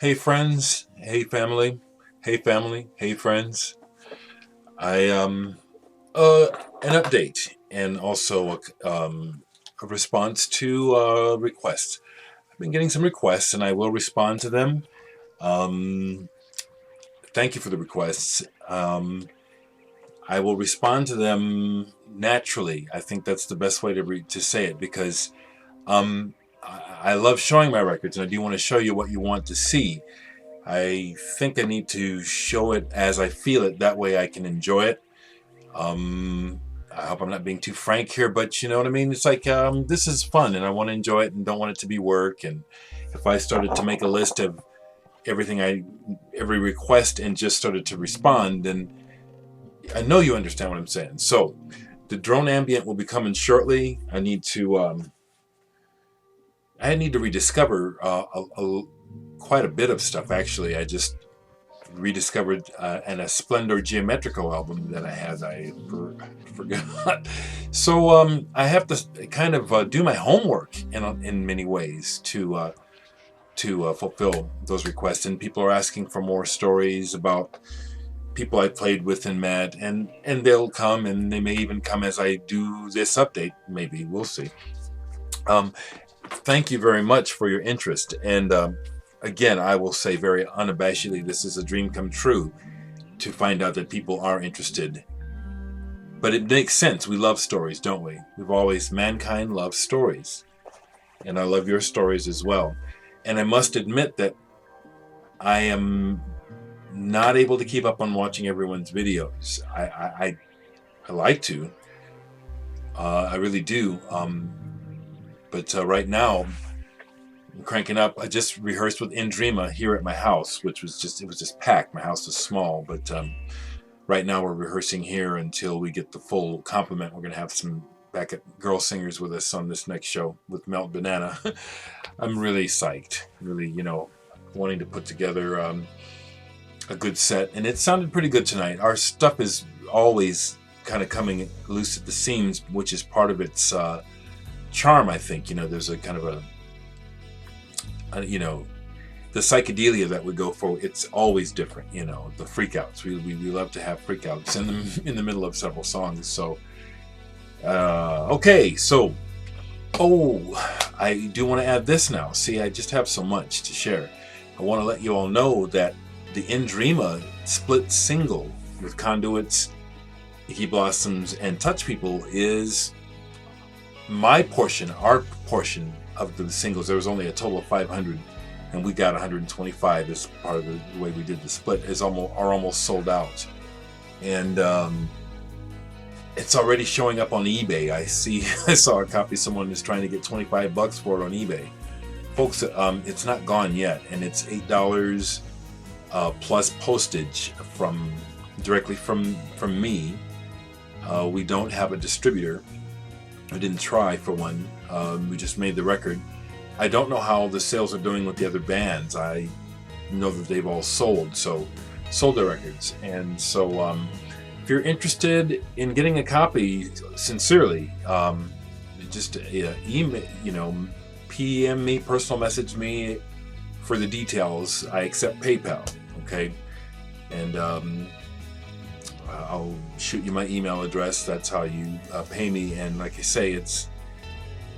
Hey friends, hey family, hey friends. I uh an update and also a response to requests. I've been getting some requests and I will respond to them. Um Thank you for the requests. I will respond to them naturally. I think that's the best way to say it because I love showing my records and I do want to show you what you want to see. I think I need to show it as I feel it. That way I can enjoy it. I hope I'm not being too frank here, but you know what I mean? It's like, this is fun and I want to enjoy it and don't want it to be work. And if I started to make a list of every request and just started to respond, then I know you understand what I'm saying. So the drone ambient will be coming shortly. I need to rediscover quite a bit of stuff actually. I just rediscovered an a Splendor Geometrico album that I had. Forgot. So I have to kind of do my homework in many ways to fulfill those requests. And people are asking for more stories about people I played with and met, and they'll come, and they may even come as I do this update. Maybe we'll see. Um, Thank you very much for your interest. And again, I will say very unabashedly, this is a dream come true to find out that people are interested. But it makes sense. We love stories, don't we? Mankind loves stories. And I love your stories as well. And I must admit that I am not able to keep up on watching everyone's videos. I like to. I really do. But right now, I'm cranking up. I just rehearsed with Indrima here at my house, which was just packed. My house is small, but right now we're rehearsing here until we get the full complement. We're going to have some backup girl singers with us on this next show with Melt Banana. I'm really psyched, really, wanting to put together a good set. And it sounded pretty good tonight. Our stuff is always kind of coming loose at the seams, which is part of its charm, I think. There's a kind of the psychedelia that we go for. It's always different. The freakouts. We love to have freakouts in the middle of several songs. So okay, so I do want to add this now. See, I just have so much to share. I want to let you all know that the Indrima split single with Conduits, Icky Blossoms, and Touch People is our portion of the singles. There was only a total of 500, and we got 125 as part of the way we did the split. Are almost sold out, and it's already showing up on eBay. I saw a copy. Someone is trying to get $25 for it on eBay, folks. It's not gone yet, and it's $8 plus postage directly from me. We don't have a distributor. I didn't try for one. We just made the record. I don't know how the sales are doing with the other bands. I know that they've all sold their records. And so if you're interested in getting a copy, sincerely, just email, PM me, personal message me for the details. I accept PayPal, okay? And I'll shoot you my email address. That's how you pay me. And like I say,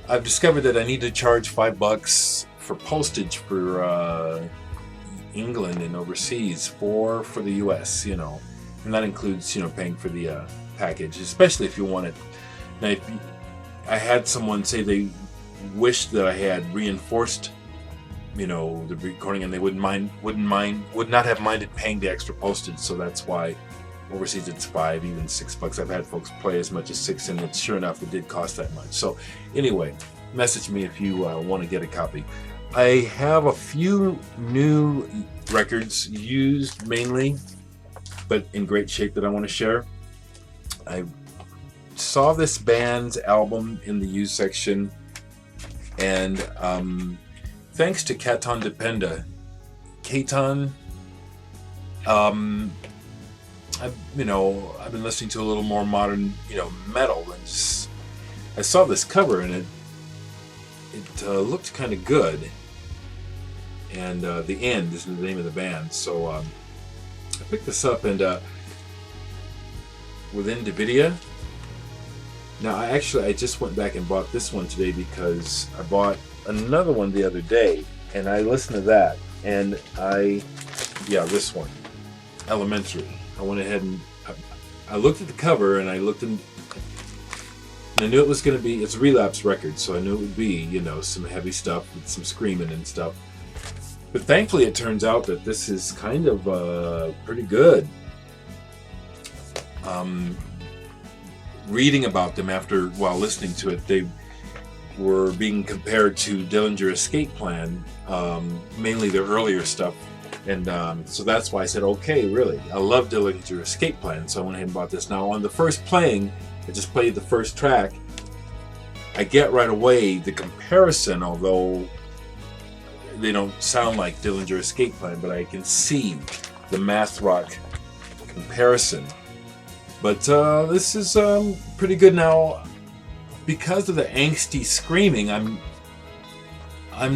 I've discovered that I need to charge $5 for postage for England and overseas for the US, and that includes paying for the package, especially if you want it. Now, I had someone say they wish that I had reinforced the recording, and they would not have minded paying the extra postage. So that's why overseas it's $5, even $6. I've had folks play as much as $6, and sure enough, it did cost that much. So anyway, message me if you want to get a copy. I have a few new records, used mainly, but in great shape, that I want to share. I saw this band's album in the used section, and thanks to Katon Dependa, I've been listening to a little more modern, metal, and I saw this cover, and it looked kind of good. and The End is the name of the band. So I picked this up, and within NVIDIA. Now, I just went back and bought this one today because I bought another one the other day, and I listened to that, and this one, Elementary. I went ahead and I looked at the cover, and I looked in, and I knew it was going to be, it's a Relapse record, so I knew it would be, some heavy stuff with some screaming and stuff. But thankfully, it turns out that this is kind of pretty good. Reading about them while listening to it, they were being compared to Dillinger Escape Plan, mainly their earlier stuff, and so that's why I said, okay, really, I love Dillinger Escape Plan, so I went ahead and bought this. Now, on the first playing, I just played the first track. I get right away the comparison, although they don't sound like Dillinger Escape Plan, but I can see the math rock comparison. But this is pretty good. Now, because of the angsty screaming, I'm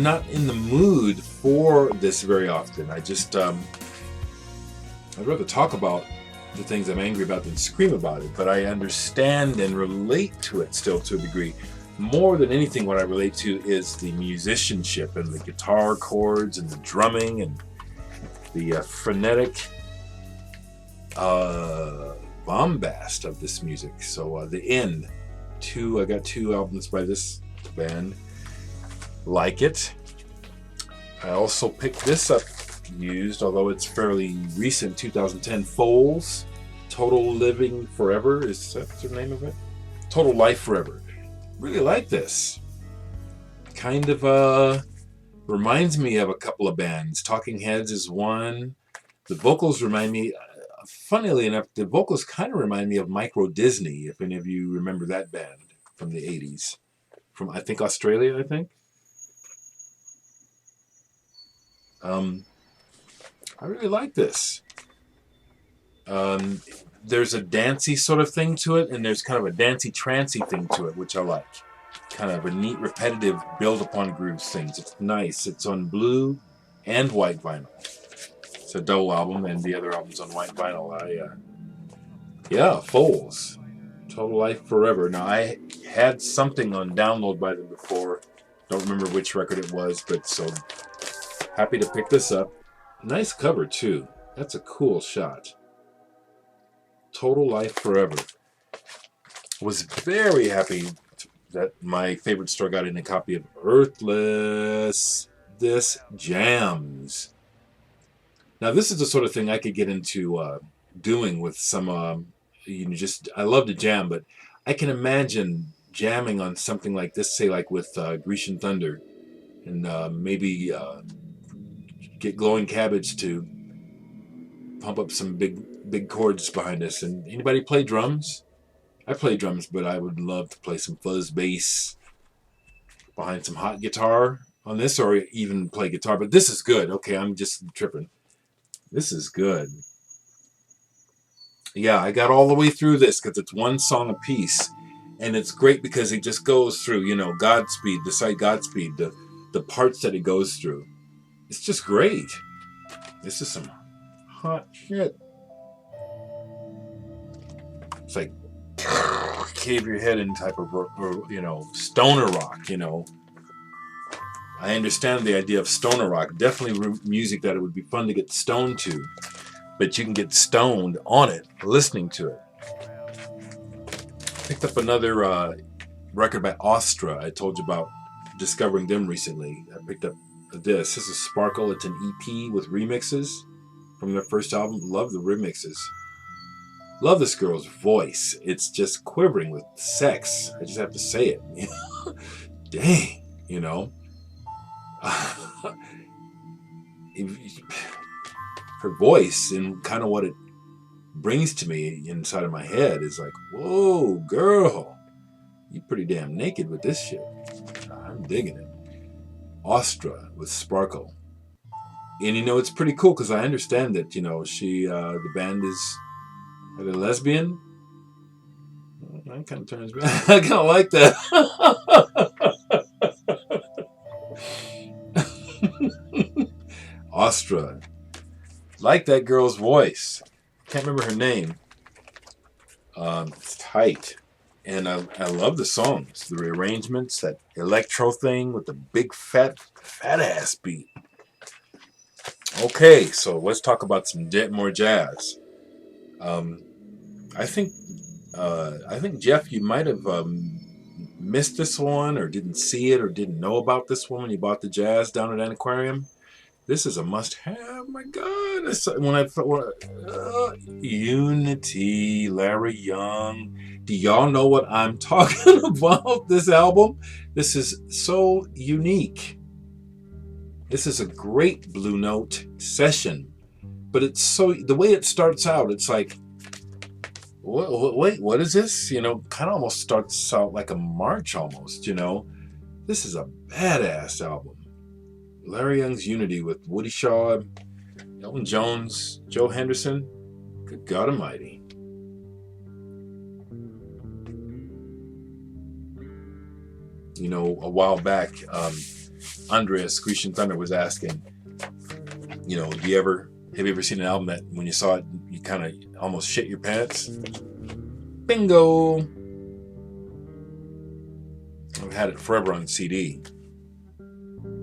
not in the mood for this very often. I just I'd rather talk about the things I'm angry about than scream about it. But I understand and relate to it still to a degree. More than anything, what I relate to is the musicianship and the guitar chords and the drumming and the frenetic bombast of this music. So The End, I got 2 albums by this band. Like it. I also picked this up used, although it's fairly recent, 2010, Foals, Total Living Forever. Is that the name of it? Total Life Forever. Really like this. Kind of reminds me of a couple of bands. Talking Heads is one. The vocals remind me, funnily enough, the vocals kind of remind me of Micro Disney, if any of you remember that band from the 80s. From, I think, Australia, I think. I really like this. There's a dancey sort of thing to it, and there's kind of a dancey-trancy thing to it, which I like. Kind of a neat, repetitive, build-upon grooves things. It's nice. It's on blue and white vinyl. It's a double album, and the other album's on white vinyl. Foals. Total Life Forever. Now, I had something on download by them before. Don't remember which record it was, but so happy to pick this up. Nice cover, too. That's a cool shot. Total Life Forever. Was very happy that my favorite store got in a copy of Earthless. This jams. Now, this is the sort of thing I could get into doing with some, I love to jam, but I can imagine jamming on something like this, say like with Grecian Thunder, and maybe get Glowing Cabbage to pump up some big chords behind us. And anybody play drums? I play drums, but I would love to play some fuzz bass behind some hot guitar on this, or even play guitar. But this is good. Okay, I'm just tripping. This is good. Yeah, I got all the way through this because it's one song a piece. And it's great because it just goes through, Godspeed, the side Godspeed, the parts that it goes through. It's just great. This is some hot shit. It's like cave your head in type of, stoner rock, I understand the idea of stoner rock. Definitely music that it would be fun to get stoned to. But you can get stoned on it, listening to it. Picked up another record by Ostra. I told you about discovering them recently. I picked up this. This is Sparkle. It's an EP with remixes from their first album. Love the remixes. Love this girl's voice. It's just quivering with sex. I just have to say it. Dang, her voice and kind of what it brings to me inside of my head is like, whoa, girl, you pretty damn naked with this shit. I'm digging it. Ostra with Sparkle. And it's pretty cool because I understand that, she, the band is a lesbian. That kind of turns me. I kind of like that. Ostra. Like that girl's voice. Can't remember her name. It's tight. And I love the songs, the rearrangements, that electro thing with the big fat ass beat. Okay, so let's talk about some more jazz. I think Jeff, you might have missed this one, or didn't see it, or didn't know about this one when you bought the jazz down at Antiquarium. This is a must-have. My God, Unity, Larry Young. Do y'all know what I'm talking about? This album. This is so unique. This is a great Blue Note session, but it's so, the way it starts out, it's like, wait, what is this? You know, kind of almost starts out like a march almost, you know. This is a badass album. Larry Young's Unity with Woody Shaw, Elton Jones, Joe Henderson. Good God Almighty. You know, a while back, Andreas Grecian Thunder was asking, you know, have you ever seen an album that when you saw it, you kind of almost shit your pants? Bingo! I've had it forever on CD.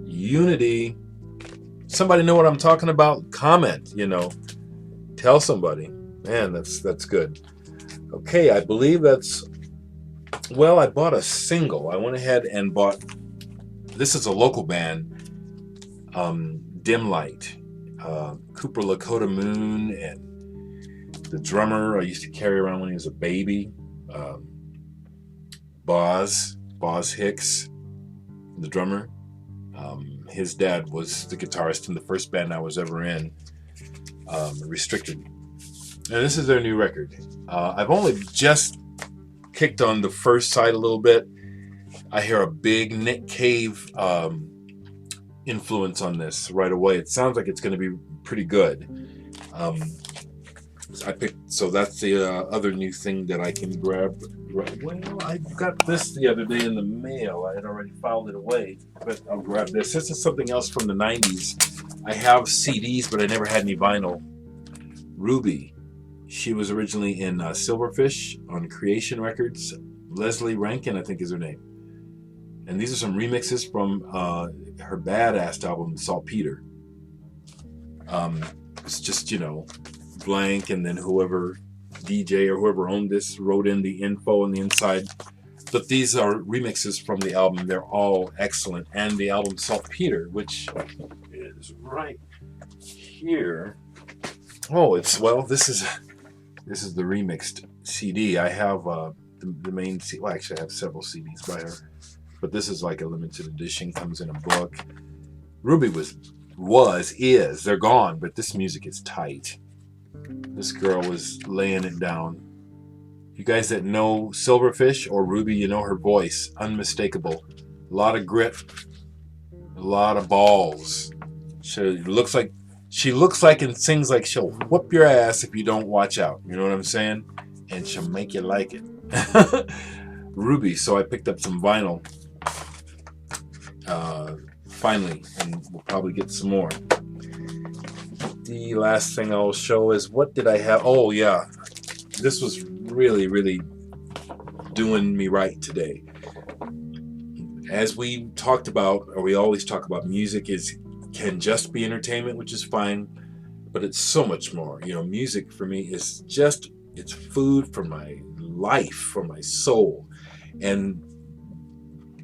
Unity. Somebody know what I'm talking about? Comment, you know. Tell somebody. Man, that's good. Okay, I believe that's... Well, I bought a single. I went ahead and bought... This is a local band. Dim Light. Cooper Lakota Moon and the drummer I used to carry around when he was a baby. Boz Hicks, the drummer. His dad was the guitarist in the first band I was ever in, Restricted. And this is their new record. I've only just kicked on the first side a little bit. I hear a big Nick Cave influence on this right away. It sounds like it's going to be pretty good. So that's the other new thing that I can grab. Well, I got this the other day in the mail. I had already filed it away, but I'll grab this. This is something else from the 90s. I have CDs, but I never had any vinyl. Ruby. She was originally in Silverfish on Creation Records. Leslie Rankin, I think is her name. And these are some remixes from her badass album, Saltpeter. It's just, you know, blank, and then whoever DJ or whoever owned this wrote in the info on the inside. But these are remixes from the album. They're all excellent. And the album Saltpeter, which is right here. Oh, this is the remixed CD. I have the main CD. Well, actually, I have several CDs by her. But this is like a limited edition, comes in a book. Ruby is. They're gone, but this music is tight. This girl was laying it down. You guys that know Silverfish or Ruby, you know her voice. Unmistakable. A lot of grit. A lot of balls. She looks like and sings like she'll whoop your ass if you don't watch out. You know what I'm saying? And she'll make you like it. Ruby. So I picked up some vinyl. Finally, and we'll probably get some more. The last thing I'll show is, what did I have? Oh yeah, this was really, really doing me right today. As we talked about, or we always talk about, music can just be entertainment, which is fine, but it's so much more. You know, music for me is just, it's food for my life, for my soul. And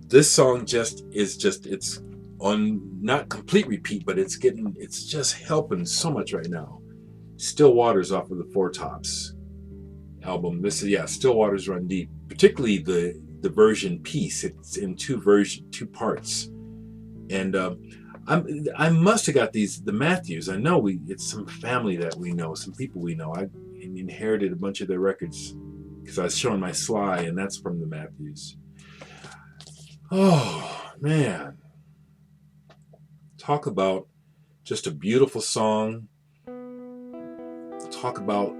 this song it's on not complete repeat, but it's just helping so much right now. Still Waters off of the Four Tops album. This is, Still Waters Run Deep, particularly the version piece. It's in two parts. And I must have got the Matthews. I know it's some family that we know, some people we know. I inherited a bunch of their records because I was showing my Sly, and that's from the Matthews. Oh man, talk about just a beautiful song. Talk about,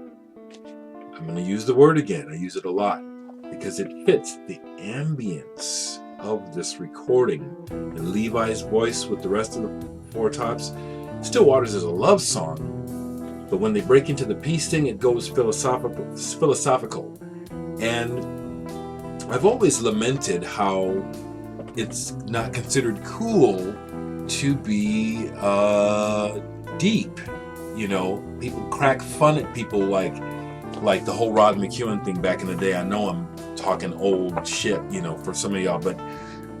I'm going to use the word again. I use it a lot because it fits the ambience of this recording. And Levi's voice with the rest of the Four Tops. Still Waters is a love song, but when they break into the peace thing, it goes philosophical. And I've always lamented how it's not considered cool to be deep. You know, people crack fun at people like the whole Rod McEwen thing back in the day. I know I'm talking old shit, you know, for some of y'all, but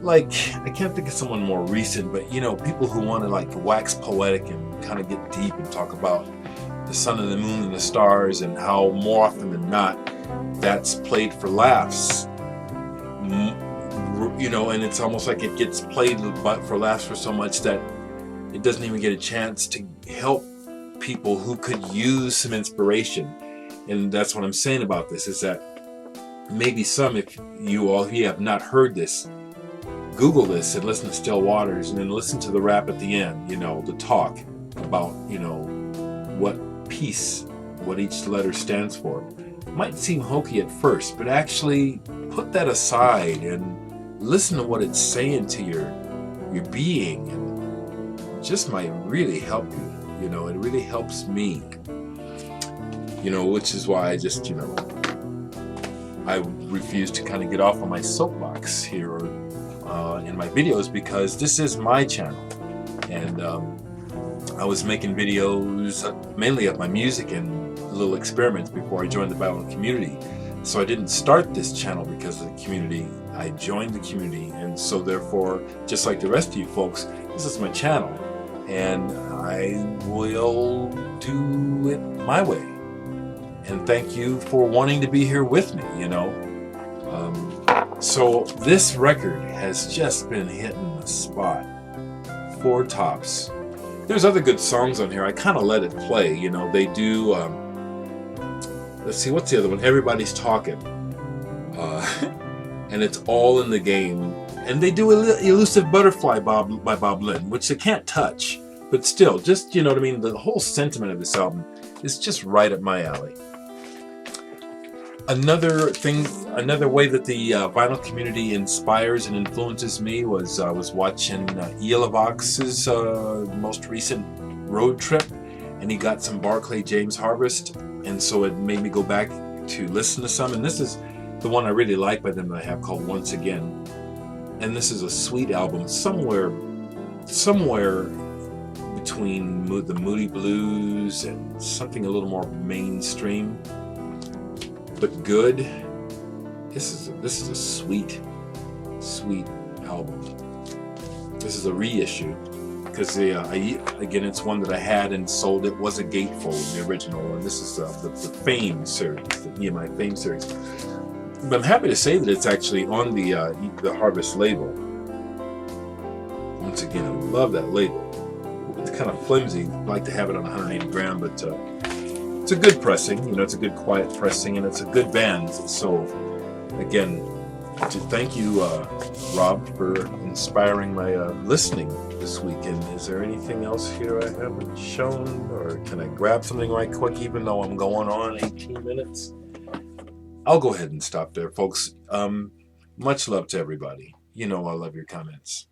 like, I can't think of someone more recent, but you know, people who want to like wax poetic and kind of get deep and talk about the sun and the moon and the stars, and how more often than not that's played for laughs. You know, and it's almost like it gets played for laughs for so much that it doesn't even get a chance to help people who could use some inspiration. And that's what I'm saying about this, is that maybe if you have not heard this, Google this and listen to Still Waters, and then listen to the rap at the end, you know, the talk about, you know, what peace, what each letter stands for. It might seem hokey at first, but actually put that aside and listen to what it's saying to your being, and it just might really help you. You know, it really helps me. You know, which is why I just, you know, I refuse to kind of get off on my soapbox here in my videos, because this is my channel, and I was making videos mainly of my music and little experiments before I joined the violent community. So I didn't start this channel because of the community. I joined the community, and so therefore, just like the rest of you folks, this is my channel, and I will do it my way. And thank you for wanting to be here with me, you know. So this record has just been hitting the spot. 4 tops. There's other good songs on here. I kind of let it play, you know. They do, let's see, what's the other one? Everybody's Talking. And it's all in the game. And they do Elusive Butterfly by Bob Lynn, which I can't touch. But still, just, you know what I mean? The whole sentiment of this album is just right up my alley. Another way that the vinyl community inspires and influences me was I was watching Eilavox's most recent road trip, and he got some Barclay James Harvest, and so it made me go back to listen to some, and this is the one I really like by them that I have, called Once Again. And this is a sweet album, somewhere between the Moody Blues and something a little more mainstream, but good. This is a sweet album. This is a reissue, because again, it's one that I had and sold. It was a gatefold, the original, and this is the Fame series, the EMI Fame series. But I'm happy to say that it's actually on the Harvest label. Once again, I love that label. It's kind of flimsy. I'd like to have it on 180 gram, but it's a good pressing. You know, it's a good quiet pressing, and it's a good band. So, again, thank you, Rob, for inspiring my listening this weekend. Is there anything else here I haven't shown, or can I grab something right quick, even though I'm going on 18 minutes? I'll go ahead and stop there, folks. Much love to everybody. You know I love your comments.